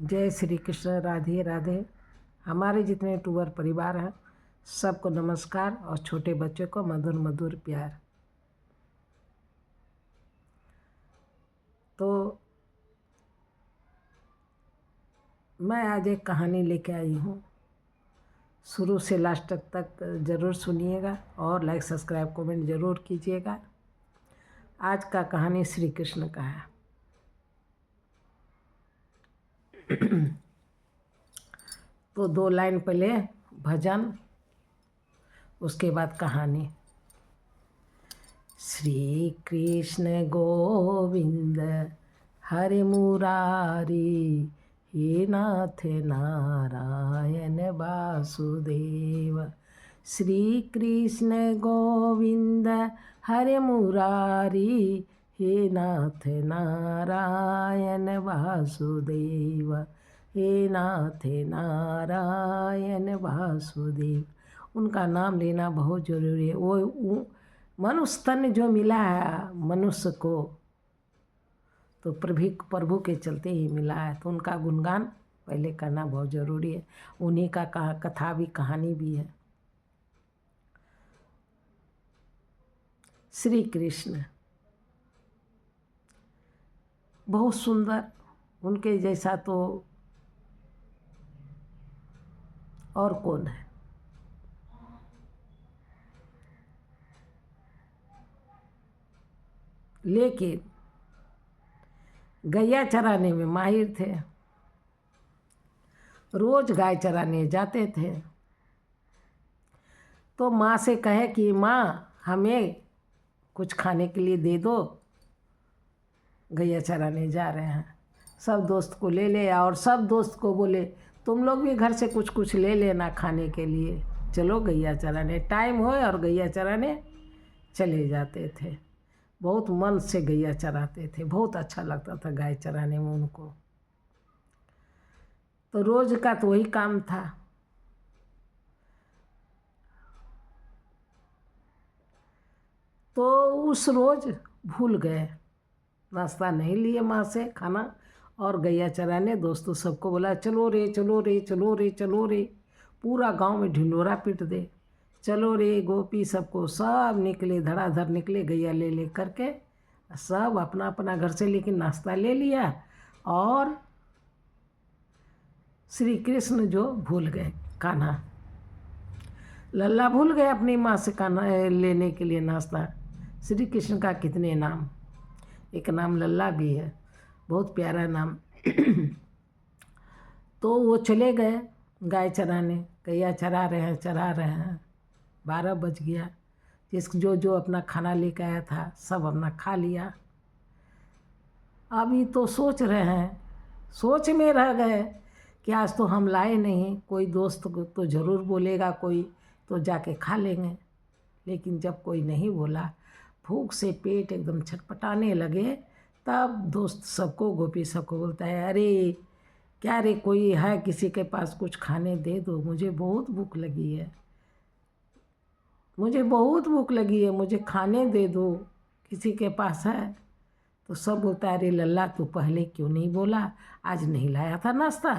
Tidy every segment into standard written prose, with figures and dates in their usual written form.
जय श्री कृष्ण। राधे राधे। हमारे जितने टूअर परिवार हैं सबको नमस्कार और छोटे बच्चों को मधुर मधुर प्यार। तो मैं आज एक कहानी लेके आई हूँ, शुरू से लास्ट तक ज़रूर सुनिएगा और लाइक सब्सक्राइब कमेंट ज़रूर कीजिएगा। आज का कहानी श्री कृष्ण का है। तो 2 लाइन पहले भजन, उसके बाद कहानी। श्री कृष्ण गोविंद हरे मुरारी, हे नाथ नारायण वासुदेव। श्री कृष्ण गोविंद हरे मुरारी, हे नाथ नारायण वासुदेव, हे नाथ नारायण वासुदेव। उनका नाम लेना बहुत ज़रूरी है। वो मनुष्य तन जो मिला है मनुष्य को, तो प्रभु के चलते ही मिला है, तो उनका गुणगान पहले करना बहुत ज़रूरी है। उन्हीं का कथा भी कहानी भी है। श्री कृष्ण बहुत सुंदर, उनके जैसा तो और कौन है। लेकिन गैया चराने में माहिर थे, रोज गाय चराने जाते थे। तो माँ से कहे कि माँ हमें कुछ खाने के लिए दे दो, गैया चराने जा रहे हैं। सब दोस्त को ले ले, और सब दोस्त को बोले तुम लोग भी घर से कुछ कुछ ले लेना खाने के लिए, चलो गैया चराने। टाइम हो और गैया चराने चले जाते थे। बहुत मन से गैया चराते थे, बहुत अच्छा लगता था गाय चराने में उनको। तो रोज का तो वही काम था। तो उस रोज भूल गए, नाश्ता नहीं लिए माँ से खाना, और गैया चराने दोस्तों सबको बोला चलो रे चलो रे चलो रे चलो रे। पूरा गांव में ढिंढोरा पीट दे, चलो रे गोपी। सबको सब निकले, धड़ाधड़ निकले गैया ले ले करके। सब अपना अपना घर से लेकिन नाश्ता ले लिया, और श्री कृष्ण जो भूल गए, कान्हा लल्ला भूल गए अपनी माँ से कान्हा लेने के लिए नाश्ता। श्री कृष्ण का कितने नाम, एक नाम लल्ला भी है, बहुत प्यारा नाम। तो वो चले गए गाय चराने, गैया चरा रहे हैं। 12 बज गया। जो जो अपना खाना लेकर आया था सब अपना खा लिया। अभी तो सोच रहे हैं, सोच में रह गए कि आज तो हम लाए नहीं, कोई दोस्त को तो ज़रूर बोलेगा कोई, तो जाके खा लेंगे। लेकिन जब कोई नहीं बोला, भूख से पेट एकदम छटपटाने लगे, तब दोस्त सबको, गोपी सबको बोलता है अरे क्या रे, कोई है किसी के पास कुछ खाने दे दो, मुझे बहुत भूख लगी है, मुझे बहुत भूख लगी है, मुझे खाने दे दो, किसी के पास है। तो सब बोलता है अरे लल्ला तू पहले क्यों नहीं बोला, आज नहीं लाया था नाश्ता।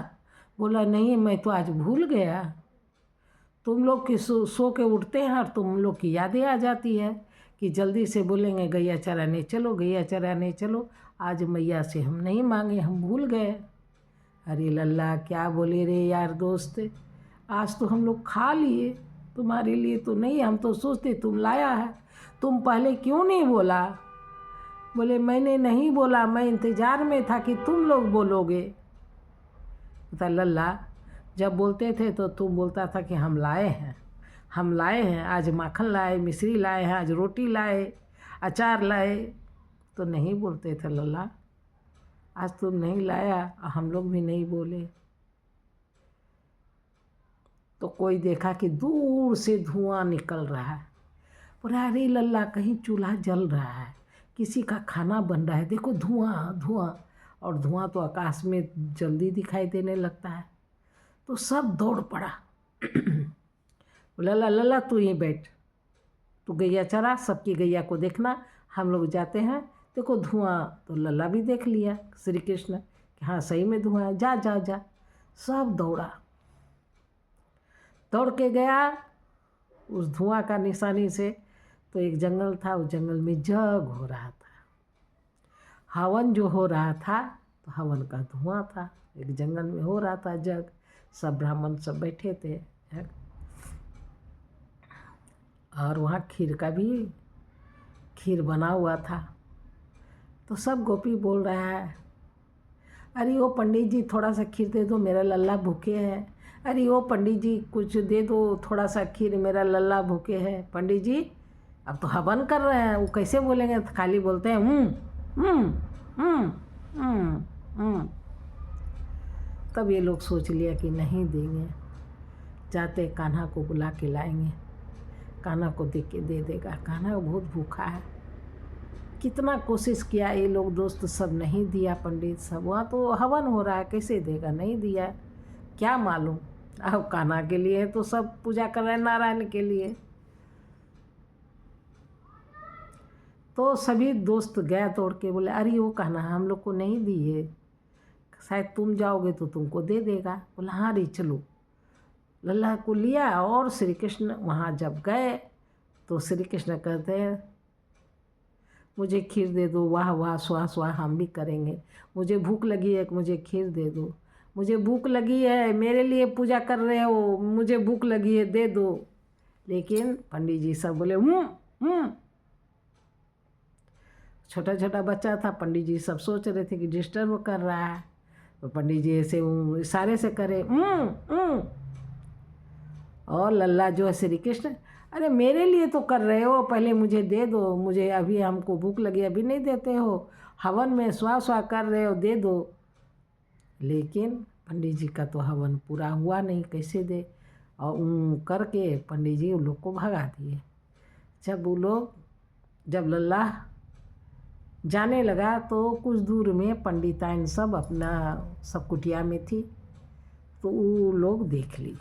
बोला नहीं मैं तो आज भूल गया। तुम लोग की सो के उठते हैं और तुम लोग की यादें आ जाती है कि जल्दी से बोलेंगे गैया चराने चलो, गैया चराने चलो। आज मैया से हम नहीं मांगे, हम भूल गए। अरे लल्ला क्या बोले रे यार दोस्त, आज तो हम लोग खा लिए, तुम्हारे लिए तो नहीं, हम तो सोचते तुम लाया है, तुम पहले क्यों नहीं बोला। बोले मैंने नहीं बोला, मैं इंतज़ार में था कि तुम लोग बोलोगे। बता लल्ला जब बोलते थे तो तुम बोलता था कि हम लाए हैं, हम लाए हैं, आज माखन लाए, मिश्री लाए हैं, आज रोटी लाए, अचार लाए, तो नहीं बोलते थे लल्ला। आज तुम नहीं लाया, हम लोग भी नहीं बोले। तो कोई देखा कि दूर से धुआं निकल रहा है। बोला अरे लल्ला कहीं चूल्हा जल रहा है, किसी का खाना बन रहा है, देखो धुआं धुआं। और धुआं तो आकाश में जल्दी दिखाई देने लगता है। तो सब दौड़ पड़ा। लल्ला लल्ला तू यहीं बैठ, तू गैया चरा, सबकी गैया को देखना, हम लोग जाते हैं, देखो धुआं। तो लल्ला भी देख लिया श्री कृष्ण कि कि हाँ सही में धुआं है, जा जा जा। सब दौड़ा, दौड़ के गया उस धुआं का निशानी से। तो एक जंगल था, उस जंगल में जग हो रहा था, हवन जो हो रहा था, तो हवन का धुआं था, एक जंगल में हो रहा था जग। सब ब्राह्मण सब बैठे थे और वहाँ खीर बना हुआ था। तो सब गोपी बोल रहा है, अरे वो पंडित जी थोड़ा सा खीर दे दो, मेरा लल्ला भूखे है। अरे वो पंडित जी कुछ दे दो, थोड़ा सा खीर, मेरा लल्ला भूखे है। पंडित जी अब तो हवन कर रहे हैं, वो कैसे बोलेंगे, खाली बोलते हैं हम्म हम्म हम्म हम्म। तब ये लोग सोच लिया कि नहीं देंगे, जाते कान्हा को बुला के लाएंगे, कान्हा को दे के दे देगा, कान्हा बहुत भूखा है। कितना कोशिश किया ये लोग दोस्त सब, नहीं दिया पंडित सब, वहाँ तो हवन हो रहा है, कैसे देगा, नहीं दिया, क्या मालूम। अब कान्हा के लिए तो सब पूजा कर रहे हैं, नारायण के लिए। तो सभी दोस्त गया दौड़ के, बोले अरे वो कान्हा हम लोग को नहीं दिए, शायद तुम जाओगे तो तुमको दे देगा। बोला हाँ रे चलो। लल्ला को लिया और श्री कृष्ण वहाँ जब गए तो श्री कृष्ण कहते हैं मुझे खीर दे दो, वाह वाह स्वाह स्वाह हम भी करेंगे, मुझे भूख लगी है, मुझे खीर दे दो, मुझे भूख लगी है, मेरे लिए पूजा कर रहे हो, मुझे भूख लगी है, दे दो। लेकिन पंडित जी सब बोले छोटा छोटा बच्चा था, पंडित जी सब सोच रहे थे कि डिस्टर्ब कर रहा है, तो पंडित जी ऐसे इशारे से करे और लल्ला जो है श्री कृष्ण, अरे मेरे लिए तो कर रहे हो, पहले मुझे दे दो, मुझे अभी हमको भूख लगी, अभी नहीं देते हो, हवन में स्वाह स्वाह कर रहे हो, दे दो। लेकिन पंडित जी का तो हवन पूरा हुआ नहीं, कैसे दे, और करके पंडित जी उन लोग को भगा दिए। जब लल्ला जाने लगा तो कुछ दूर में पंडिताइन सब अपना सब कुटिया में थी, तो वो लोग देख ली,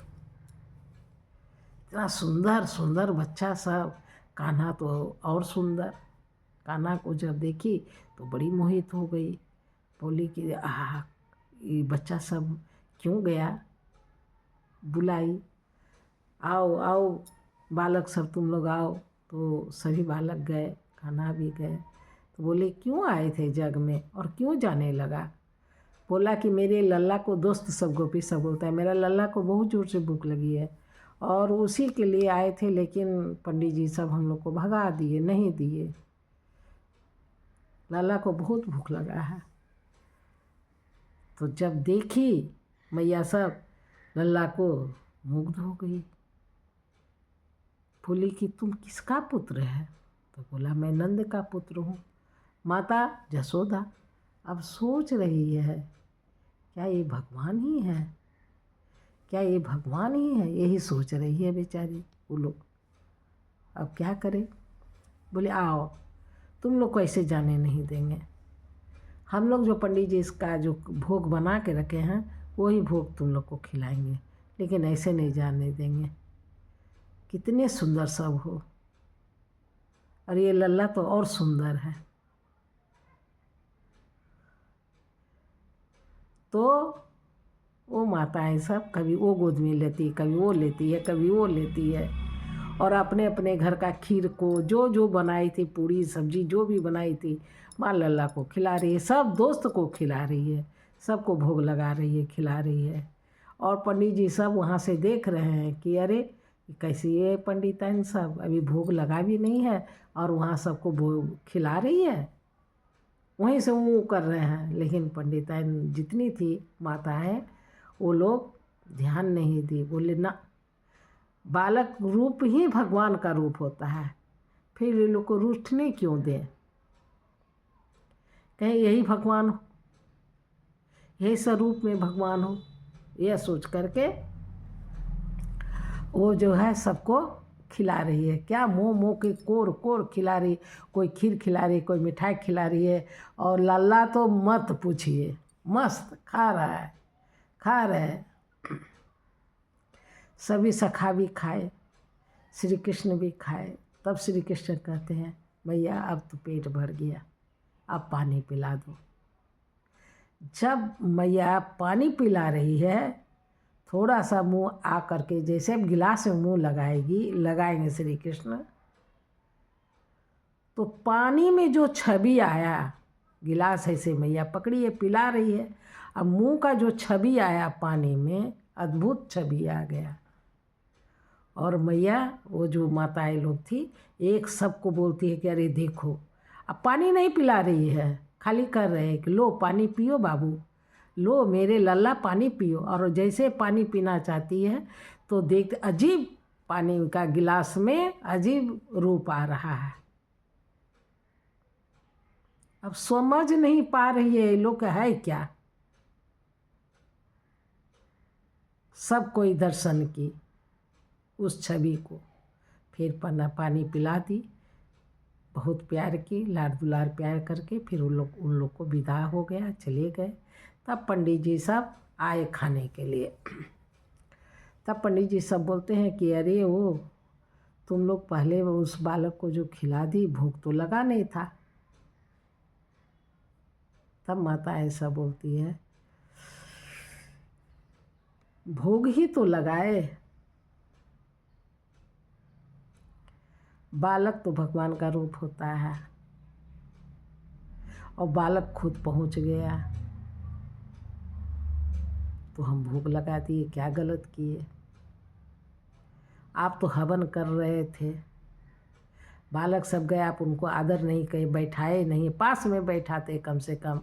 इतना सुंदर सुंदर बच्चा सब, कान्हा तो और सुंदर। कान्हा को जब देखी तो बड़ी मोहित हो गई, बोली कि आह ये बच्चा सब क्यों गया, बुलाई आओ आओ बालक सब तुम लोग आओ। तो सभी बालक गए, कान्हा भी गए। तो बोले क्यों आए थे जग में और क्यों जाने लगा। बोला कि मेरे लल्ला को, दोस्त सब गोपी सब बोलता है, मेरा लल्ला को बहुत जोर से भूख लगी है और उसी के लिए आए थे, लेकिन पंडित जी सब हम लोग को भगा दिए, नहीं दिए, लल्ला को बहुत भूख लगा है। तो जब देखी मैया सब लल्ला को, मुग्ध हो गई, बोली कि तुम किसका पुत्र है। तो बोला मैं नंद का पुत्र हूँ। माता जसोदा अब सोच रही है क्या ये भगवान ही है, क्या ये भगवान ही है, यही सोच रही है बेचारी वो लोग। अब क्या करे। बोले आओ तुम लोग को ऐसे जाने नहीं देंगे, हम लोग जो पंडित जी इसका जो भोग बना के रखे हैं वही भोग तुम लोग को खिलाएंगे, लेकिन ऐसे नहीं जाने देंगे। कितने सुंदर सब हो, और ये लल्ला तो और सुंदर है। तो वो माताएं सब कभी वो गोद में लेती, कभी वो लेती है, कभी वो लेती है, और अपने अपने घर का खीर को जो जो बनाई थी, पूड़ी सब्जी जो भी बनाई थी, माँ लल्ला को खिला रही है, सब दोस्त को खिला रही है, सबको भोग लगा रही है, खिला रही है। और पंडित जी सब वहाँ से देख रहे हैं कि अरे कैसी ये पंडिताइन सब अभी भोग लगा भी नहीं है और वहाँ सबको भोग खिला रही है, वहीं से वो कर रहे हैं। लेकिन पंडिताइन जितनी थी माताएं, वो लोग ध्यान नहीं दी, बोले ना बालक रूप ही भगवान का रूप होता है, फिर ये लोग को रूठने क्यों दें, कहीं यही भगवान हो, यही स्वरूप में भगवान हो, यह सोच करके वो जो है सबको खिला रही है। क्या मुँह मुँह के कोर कोर खिला रही, कोई खीर खिला रही, कोई मिठाई खिला रही है। और लल्ला तो मत पूछिए, मस्त खा रहा है, खा रहे। सभी सखा भी खाए, श्री कृष्ण भी खाए। तब श्री कृष्ण कहते हैं भैया अब तो पेट भर गया, अब पानी पिला दो। जब मैया पानी पिला रही है, थोड़ा सा मुंह आ करके जैसे गिलास में मुंह लगाएंगे श्री कृष्ण, तो पानी में जो छवि आया, गिलास ऐसे मैया पकड़ी है पिला रही है, अब मुंह का जो छवि आया पानी में, अद्भुत छवि आ गया। और मैया वो जो माताएं लोग थी, एक सबको बोलती है कि अरे देखो, अब पानी नहीं पिला रही है, खाली कर रहे हैं कि लो पानी पियो बाबू, लो मेरे लल्ला पानी पियो। और जैसे पानी पीना चाहती है तो देख अजीब पानी का गिलास में अजीब रूप आ रहा है। अब समझ नहीं पा रही है ये लोग है क्या। सब कोई दर्शन की उस छवि को, फिर पानी पिला दी, बहुत प्यार की, लाड दुलार प्यार करके फिर उन लोग को विदा हो गया, चले गए। तब पंडित जी सब आए खाने के लिए। तब पंडित जी सब बोलते हैं कि अरे वो तुम लोग पहले उस बालक को जो खिला दी, भूख तो लगा नहीं था। तब माता ऐसा बोलती है, भोग ही तो लगाए, बालक तो भगवान का रूप होता है, और बालक खुद पहुंच गया तो हम भोग लगा दिए, क्या गलत किए। आप तो हवन कर रहे थे, बालक सब गए, आप उनको आदर नहीं किए, बैठाए नहीं, पास में बैठाते कम से कम।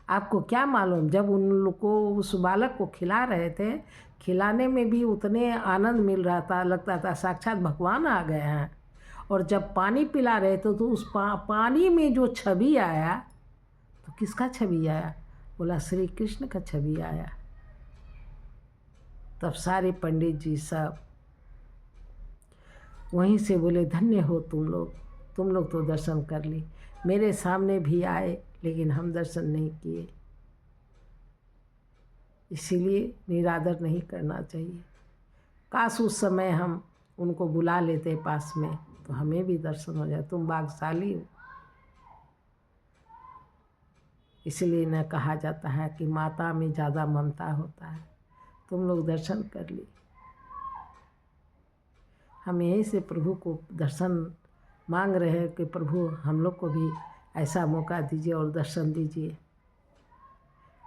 आपको क्या मालूम, जब उन लोग को उस बालक को खिला रहे थे, खिलाने में भी उतने आनंद मिल रहा था, लगता था साक्षात भगवान आ गए हैं। और जब पानी पिला रहे थे तो उस पानी में जो छवि आया, तो किसका छवि आया? बोला श्री कृष्ण का छवि आया। तब सारे पंडित जी सब वहीं से बोले, धन्य हो तुम लोग तो दर्शन कर ली, मेरे सामने भी आए लेकिन हम दर्शन नहीं किए। इसीलिए निरादर नहीं करना चाहिए। काश उस समय हम उनको बुला लेते पास में तो हमें भी दर्शन हो जाए। तुम भाग्यशाली हो। इसलिए न कहा जाता है कि माता में ज़्यादा ममता होता है। तुम लोग दर्शन कर ली। हम यहीं से प्रभु को दर्शन मांग रहे हैं कि प्रभु हम लोग को भी ऐसा मौका दीजिए और दर्शन दीजिए।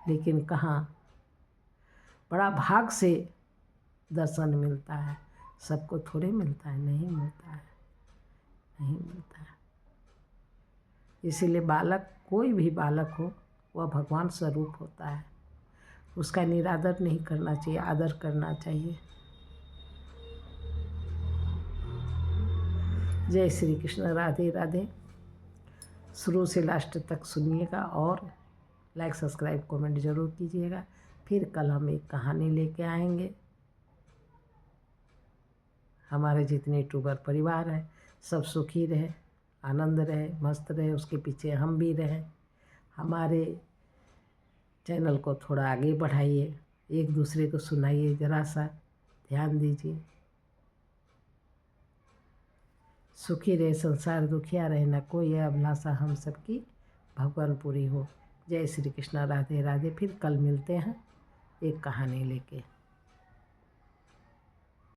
लेकिन कहाँ, बड़ा भाग से दर्शन मिलता है, सबको थोड़े मिलता है, नहीं मिलता है, नहीं मिलता है। इसीलिए बालक, कोई भी बालक हो, वह भगवान स्वरूप होता है, उसका निरादर नहीं करना चाहिए, आदर करना चाहिए। जय श्री कृष्ण। राधे राधे। शुरू से लास्ट तक सुनिएगा और लाइक सब्सक्राइब कमेंट ज़रूर कीजिएगा। फिर कल हम एक कहानी लेके आएंगे। हमारे जितने यूट्यूबर परिवार है सब सुखी रहे, आनंद रहे, मस्त रहे, उसके पीछे हम भी रहें। हमारे चैनल को थोड़ा आगे बढ़ाइए, एक दूसरे को सुनाइए, ज़रा सा ध्यान दीजिए। सुखी रहे संसार, दुखिया रहे न कोई, अभिलाषा हम सबकी भगवान पूरी हो। जय श्री कृष्ण। राधे राधे। फिर कल मिलते हैं एक कहानी लेके।